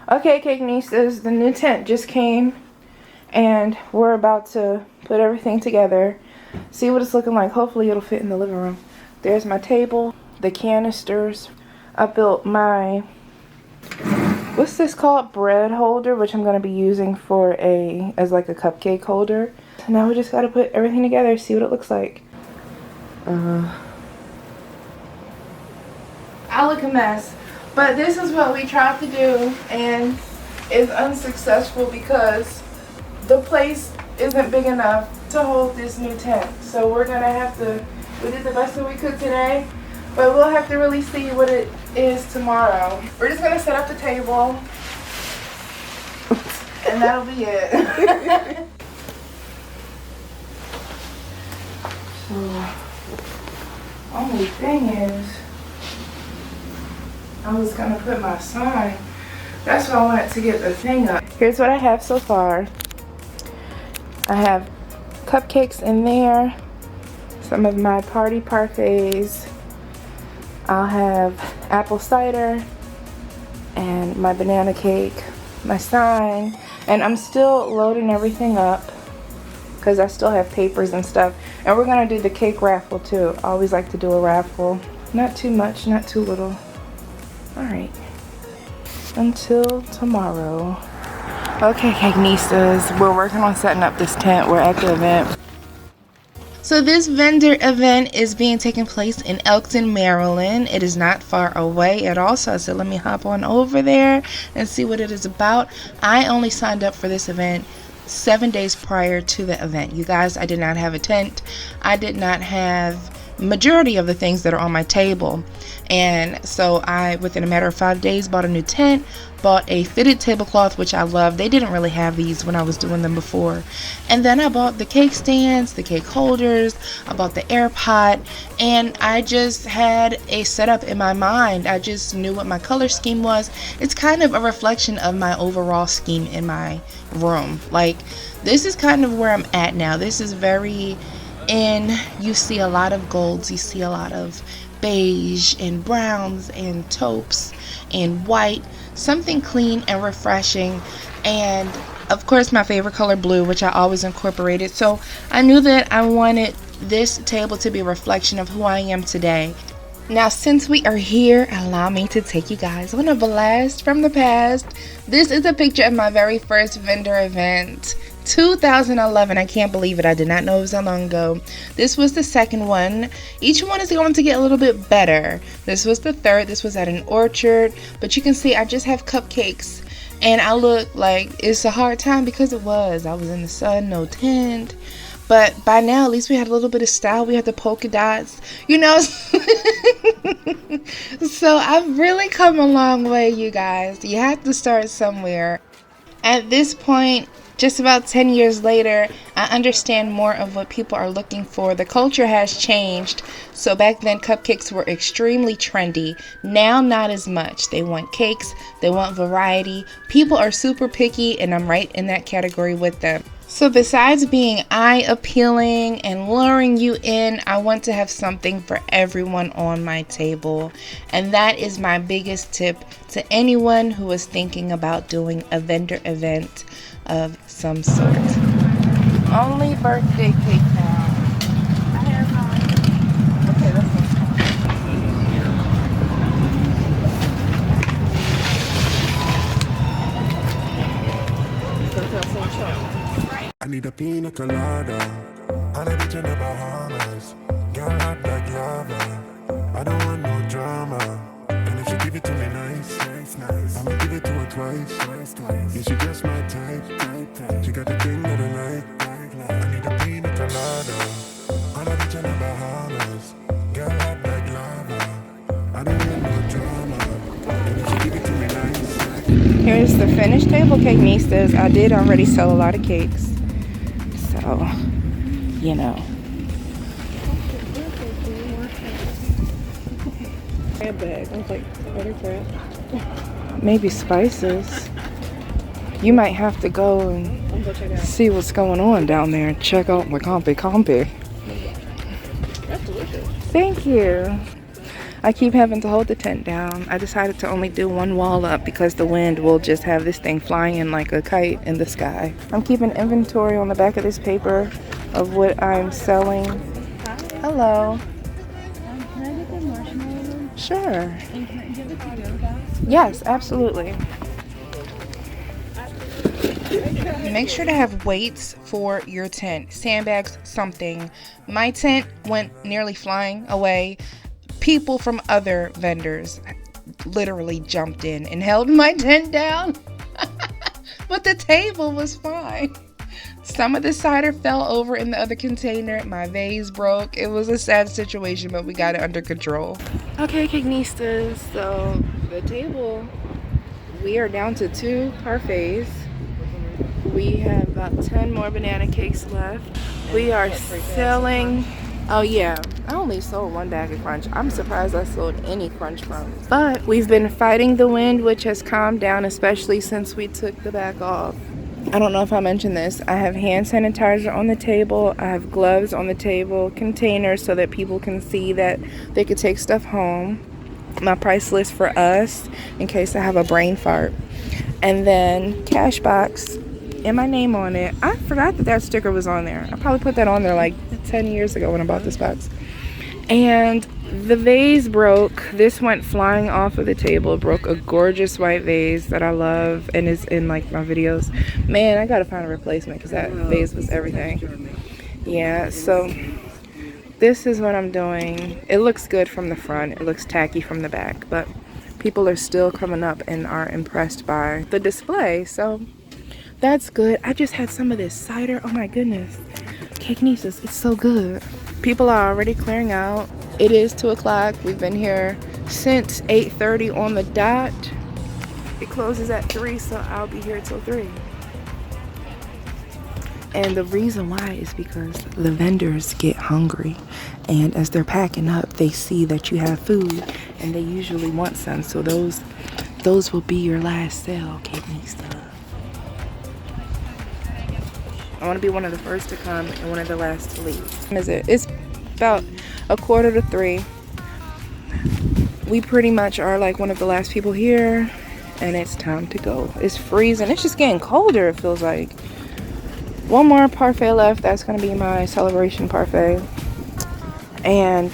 Okay, Cake Nieces, the new tent just came and we're about to put everything together. See what it's looking like. Hopefully it'll fit in the living room. There's my table, the canisters. I built my, what's this called? Bread holder, which I'm going to be using for as like a cupcake holder. So now we just got to put everything together, see what it looks like. I look a mess. But this is what we tried to do, and it's unsuccessful because the place isn't big enough to hold this new tent. So we're gonna have to, we did the best that we could today, but we'll have to really see what it is tomorrow. We're just gonna set up the table, and that'll be it. So, only thing is, I was gonna put my sign. That's why I wanted to get the thing up. Here's what I have so far. I have cupcakes in there, some of my party parfaits. I'll have apple cider and my banana cake, my sign, and I'm still loading everything up because I still have papers and stuff. And we're gonna do the cake raffle too. I always like to do a raffle. Not too much, not too little. Alright, until tomorrow. Okay, Cake Nieces, we're working on setting up this tent. We're at the event. So this vendor event is being taken place in Elkton, Maryland. It is not far away at all, so I said let me hop on over there and see what it is about. I only signed up for this event 7 days prior to the event. You guys, I did not have a tent. I did not have majority of the things that are on my table, and so I, within a matter of 5 days, bought a new tent, bought a fitted tablecloth, which I love. They didn't really have these when I was doing them before. And then I bought the cake stands, the cake holders, I bought the air pot, and I just had a setup in my mind. I just knew what my color scheme was. It's kind of a reflection of my overall scheme in my room. Like, this is kind of where I'm at now. This is very you see a lot of golds, you see a lot of beige and browns and taupes and white, something clean and refreshing, and of course my favorite color, blue, which I always incorporated. So I knew that I wanted this table to be a reflection of who I am today. Now, since we are here, allow me to take you guys on a blast from the past. This is a picture of my very first vendor event, 2011. I can't believe it. I did not know it was that long ago. This was the second one. Each one is going to get a little bit better. This was the third. This was at an orchard. But you can see I just have cupcakes. And I look like it's a hard time because it was. I was in the sun, no tent. But by now, at least we had a little bit of style. We had the polka dots, you know. So I've really come a long way, you guys. You have to start somewhere. At this point, just about 10 years later, I understand more of what people are looking for. The culture has changed. So back then, cupcakes were extremely trendy. Now, not as much. They want cakes. They want variety. People are super picky, and I'm right in that category with them. So besides being eye-appealing and luring you in, I want to have something for everyone on my table. And that is my biggest tip to anyone who is thinking about doing a vendor event of some sort. Only birthday cake now. I have mine. Okay, that's I need a pina colada on a beach in the Bahamas. Girl hot like lava. I don't want no drama. And if she give it to me nice, I'ma give it to her twice. Yeah, she just my type. She got the thing that I like. I need a pina colada on a beach in the Bahamas. Girl hot like lava. I don't want no drama. And if she give it to me nice. Here's the finished table, Cake Nieces. I did already sell a lot of cakes. So, you know. Crab bag. I was like, other crab. Maybe spices. You might have to go and see what's going on down there and check out the Compy. That's delicious. Thank you. I keep having to hold the tent down. I decided to only do one wall up because the wind will just have this thing flying like a kite in the sky. I'm keeping inventory on the back of this paper of what I'm selling. Hello. Can I get the marshmallow? Sure. And can I give it to you guys? Yes, absolutely. Make sure to have weights for your tent. Sandbags, something. My tent went nearly flying away. People from other vendors literally jumped in and held my tent down. But the table was fine. Some of the cider fell over in the other container. My vase broke. It was a sad situation, but we got it under control. Okay, Cakenistas. So the table, we are down to 2 parfaits. We have about 10 more banana cakes left. We are selling, oh yeah, I only sold 1 bag of crunch. I'm surprised I sold any crunch crumbs. But we've been fighting the wind, which has calmed down, especially since we took the back off. I don't know if I mentioned this. I have hand sanitizer on the table. I have gloves on the table, containers so that people can see that they could take stuff home. My price list for us in case I have a brain fart. And then cash box. And my name on it. I forgot that that sticker was on there. I probably put that on there like 10 years ago when I bought this box. And the vase broke. This went flying off of the table. It broke a gorgeous white vase that I love and is in like my videos. Man, I gotta find a replacement because that vase was everything. Yeah, so this is what I'm doing. It looks good from the front. It looks tacky from the back, but people are still coming up and are impressed by the display. So that's good. I just had some of this cider. Oh my goodness. Cakenistas, it's so good. People are already clearing out. It is 2 o'clock. We've been here since 8:30 on the dot. It closes at 3, so I'll be here till 3. And the reason why is because the vendors get hungry. And as they're packing up, they see that you have food and they usually want some. So those will be your last sale, Cakenistas. I want to be one of the first to come and one of the last to leave. Is it? It's about 2:45. We pretty much are like one of the last people here, and it's time to go. It's freezing. It's just getting colder, it feels like. 1 more parfait left. That's going to be my celebration parfait. And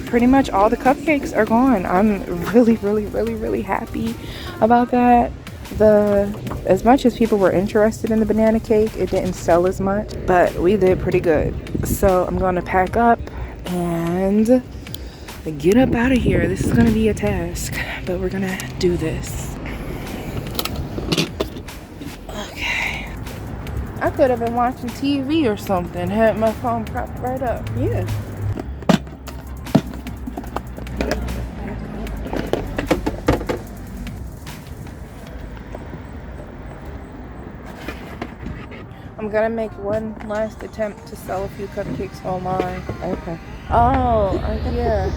pretty much all the cupcakes are gone. I'm really happy about that. As much as people were interested in the banana cake, it didn't sell as much, but we did pretty good. So I'm going to pack up and get up out of here. This is going to be a task, but we're going to do this. Okay. I could have been watching TV or something, had my phone propped right up. Yeah. I'm gonna make one last attempt to sell a few cupcakes online. Okay. Oh, yeah.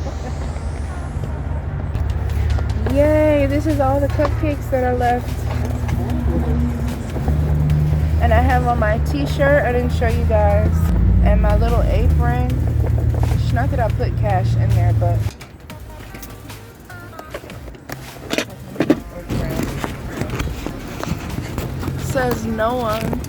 Yay, this is all the cupcakes that are left. And I have on my t-shirt, I didn't show you guys, and my little apron. It's not that I put cash in there, but it says no one.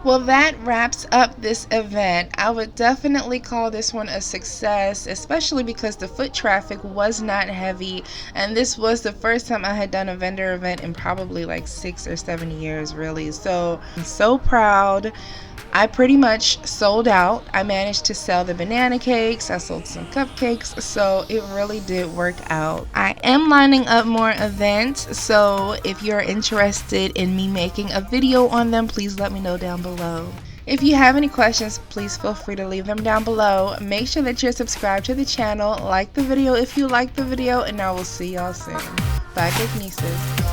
Well, that wraps up this event. I would definitely call this one a success, especially because the foot traffic was not heavy, and this was the first time I had done a vendor event in probably like 6 or 7 years, really. So I'm so proud. I pretty much sold out. I managed to sell the banana cakes. I sold some cupcakes. So it really did work out. I am lining up more events. So if you're interested in me making a video on them, please let me know down below. If you have any questions, please feel free to leave them down below. Make sure that you're subscribed to the channel. Like the video if you like the video. And I will see y'all soon. Bye, Cakenistas.